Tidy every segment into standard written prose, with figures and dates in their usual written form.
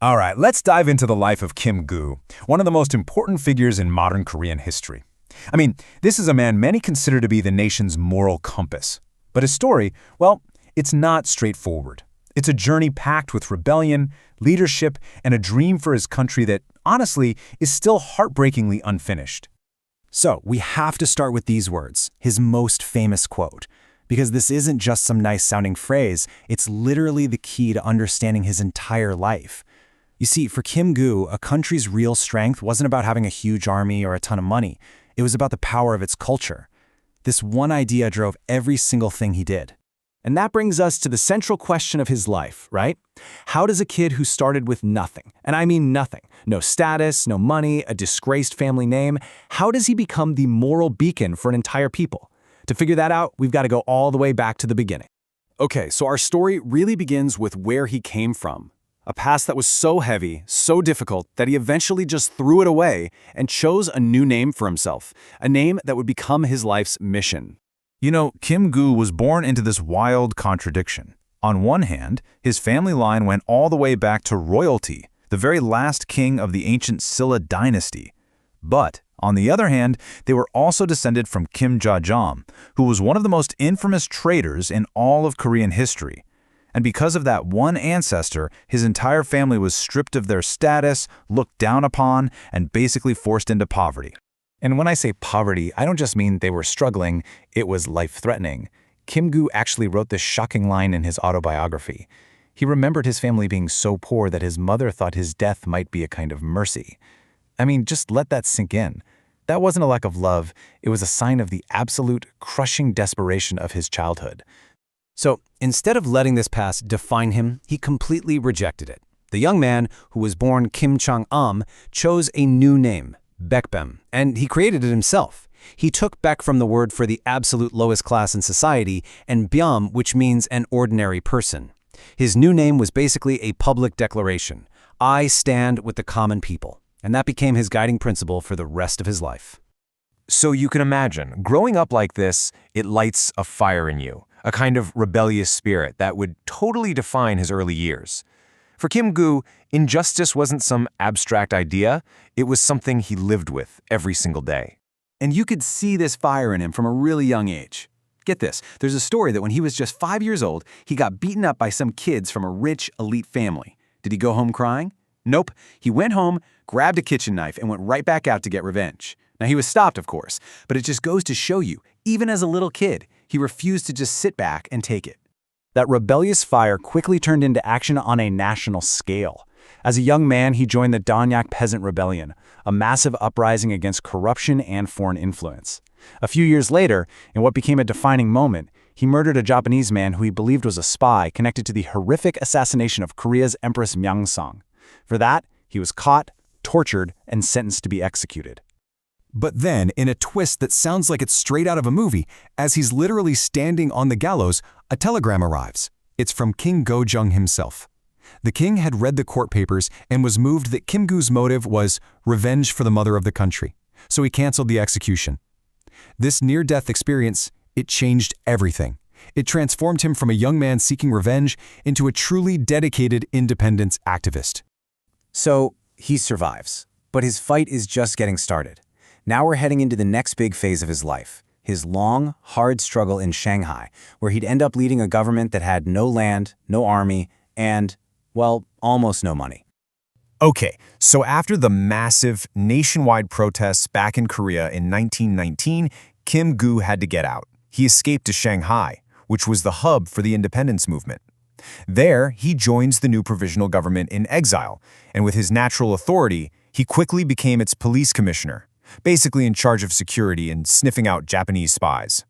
All right, let's dive into the life of Kim Gu, one of the most important figures in modern Korean history. I mean, this is a man many consider to be the nation's moral compass. But his story, well, it's not straightforward. It's a journey packed with rebellion, leadership, and a dream for his country that, honestly, is still heartbreakingly unfinished. So, we have to start with these words, his most famous quote. Because this isn't just some nice-sounding phrase, it's literally the key to understanding his entire life. You see, for Kim Gu, a country's real strength wasn't about having a huge army or a ton of money. It was about the power of its culture. This one idea drove every single thing he did. And that brings us to the central question of his life, right? How does a kid who started with nothing, and I mean nothing, no status, no money, a disgraced family name, how does he become the moral beacon for an entire people? To figure that out, we've got to go all the way back to the beginning. Okay, so our story really begins with where he came from. A past that was so heavy, so difficult, that he eventually just threw it away and chose a new name for himself, a name that would become his life's mission. You know, Kim Gu was born into this wild contradiction. On one hand, his family line went all the way back to royalty, the very last king of the ancient Silla dynasty. But, on the other hand, they were also descended from Kim Ja-jam, who was one of the most infamous traitors in all of Korean history. And because of that one ancestor, his entire family was stripped of their status, looked down upon, and basically forced into poverty. And when I say poverty, I don't just mean they were struggling, it was life-threatening. Kim Gu actually wrote this shocking line in his autobiography. He remembered his family being so poor that his mother thought his death might be a kind of mercy. I mean, just let that sink in. That wasn't a lack of love, it was a sign of the absolute, crushing desperation of his childhood. So, instead of letting this past define him, he completely rejected it. The young man, who was born Kim Chang-am, chose a new name, Bekbem, and he created it himself. He took Bek from the word for the absolute lowest class in society, and Byam, which means an ordinary person. His new name was basically a public declaration. I stand with the common people. And that became his guiding principle for the rest of his life. So you can imagine, growing up like this, it lights a fire in you, a kind of rebellious spirit that would totally define his early years. For Kim Gu, injustice wasn't some abstract idea, it was something he lived with every single day. And you could see this fire in him from a really young age. Get this, there's a story that when he was just 5 years old, he got beaten up by some kids from a rich, elite family. Did he go home crying? Nope, he went home, grabbed a kitchen knife, and went right back out to get revenge. Now, he was stopped, of course, but it just goes to show you, even as a little kid, he refused to just sit back and take it. That rebellious fire quickly turned into action on a national scale. As a young man, he joined the Danyak Peasant Rebellion, a massive uprising against corruption and foreign influence. A few years later, in what became a defining moment, he murdered a Japanese man who he believed was a spy connected to the horrific assassination of Korea's Empress Myeongsang. For that, he was caught, tortured, and sentenced to be executed. But then, in a twist that sounds like it's straight out of a movie, as he's literally standing on the gallows, a telegram arrives. It's from King Go-jung himself. The king had read the court papers and was moved that Kim Gu's motive was revenge for the mother of the country, so he canceled the execution. This near-death experience, it changed everything. It transformed him from a young man seeking revenge into a truly dedicated independence activist. So, he survives, but his fight is just getting started. Now we're heading into the next big phase of his life, his long, hard struggle in Shanghai, where he'd end up leading a government that had no land, no army, and, well, almost no money. Okay, so after the massive nationwide protests back in Korea in 1919, Kim Gu had to get out. He escaped to Shanghai, which was the hub for the independence movement. There, he joins the new provisional government in exile, and with his natural authority, he quickly became its police commissioner, basically in charge of security and sniffing out Japanese spies.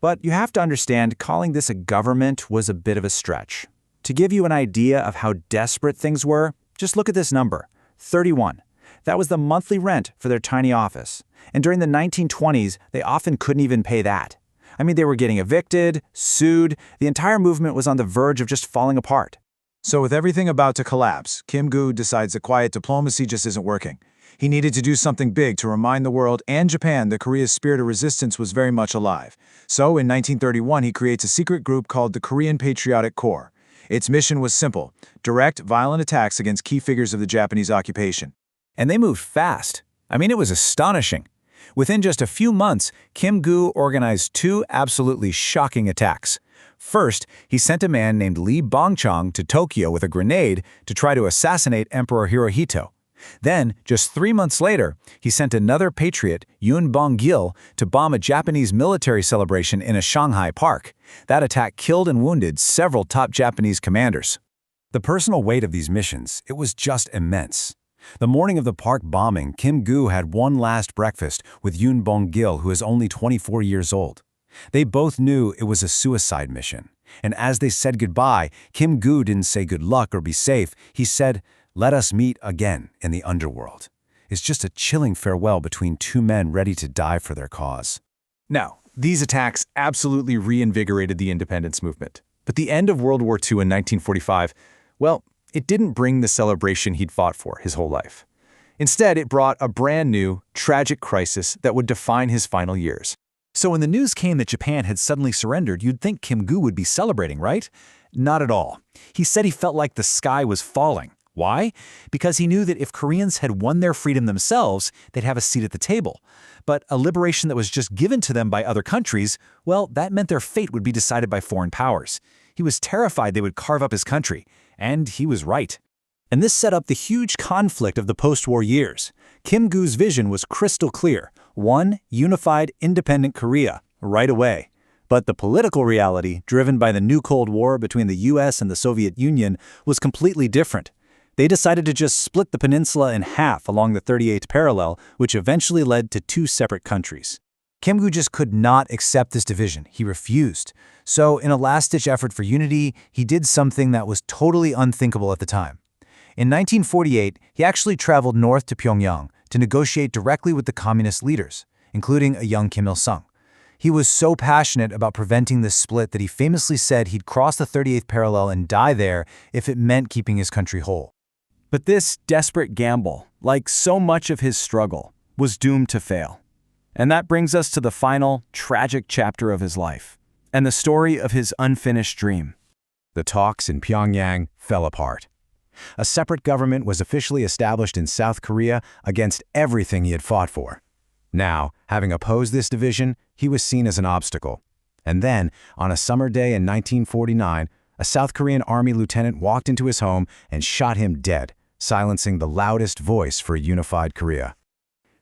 But you have to understand, calling this a government was a bit of a stretch. To give you an idea of how desperate things were, just look at this number, 31. That was the monthly rent for their tiny office. And during the 1920s, they often couldn't even pay that. I mean, they were getting evicted, sued, the entire movement was on the verge of just falling apart. So with everything about to collapse, Kim Gu decides that quiet diplomacy just isn't working. He needed to do something big to remind the world and Japan that Korea's spirit of resistance was very much alive. So in 1931, he creates a secret group called the Korean Patriotic Corps. Its mission was simple: direct, violent attacks against key figures of the Japanese occupation. And they moved fast. I mean, it was astonishing. Within just a few months, Kim Gu organized two absolutely shocking attacks. First, he sent a man named Li Bongchong to Tokyo with a grenade to try to assassinate Emperor Hirohito. Then, just 3 months later, he sent another patriot, Yun Bong-gil, to bomb a Japanese military celebration in a Shanghai park. That attack killed and wounded several top Japanese commanders. The personal weight of these missions, it was just immense. The morning of the park bombing, Kim Gu had one last breakfast with Yun Bong-gil, who is only 24 years old. They both knew it was a suicide mission. And as they said goodbye, Kim Gu didn't say good luck or be safe. He said, "Let us meet again in the underworld." It's just a chilling farewell between two men ready to die for their cause. Now, these attacks absolutely reinvigorated the independence movement. But the end of World War II in 1945, well, it didn't bring the celebration he'd fought for his whole life. Instead, it brought a brand new, tragic crisis that would define his final years. So when the news came that Japan had suddenly surrendered, you'd think Kim Gu would be celebrating, right? Not at all. He said he felt like the sky was falling. Why? Because he knew that if Koreans had won their freedom themselves, they'd have a seat at the table. But a liberation that was just given to them by other countries, well, that meant their fate would be decided by foreign powers. He was terrified they would carve up his country, and he was right. And this set up the huge conflict of the post-war years. Kim Gu's vision was crystal clear: one unified, independent Korea, right away. But the political reality, driven by the new Cold War between the US and the Soviet Union, was completely different. They decided to just split the peninsula in half along the 38th parallel, which eventually led to two separate countries. Kim Gu just could not accept this division. He refused. So, in a last-ditch effort for unity, he did something that was totally unthinkable at the time. In 1948, he actually traveled north to Pyongyang to negotiate directly with the communist leaders, including a young Kim Il-sung. He was so passionate about preventing this split that he famously said he'd cross the 38th parallel and die there if it meant keeping his country whole. But this desperate gamble, like so much of his struggle, was doomed to fail. And that brings us to the final, tragic chapter of his life, and the story of his unfinished dream. The talks in Pyongyang fell apart. A separate government was officially established in South Korea against everything he had fought for. Now, having opposed this division, he was seen as an obstacle. And then, on a summer day in 1949, a South Korean army lieutenant walked into his home and shot him dead, silencing the loudest voice for a unified Korea.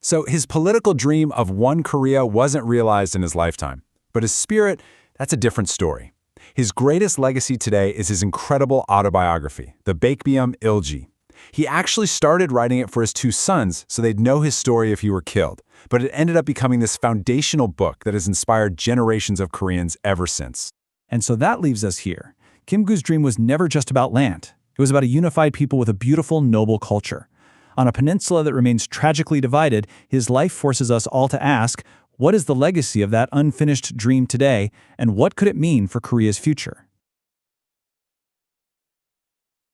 So his political dream of one Korea wasn't realized in his lifetime. But his spirit, that's a different story. His greatest legacy today is his incredible autobiography, the 백범 일지. He actually started writing it for his two sons so they'd know his story if he were killed. But it ended up becoming this foundational book that has inspired generations of Koreans ever since. And so that leaves us here. Kim Gu's dream was never just about land. It was about a unified people with a beautiful, noble culture. On a peninsula that remains tragically divided, his life forces us all to ask, what is the legacy of that unfinished dream today, and what could it mean for Korea's future?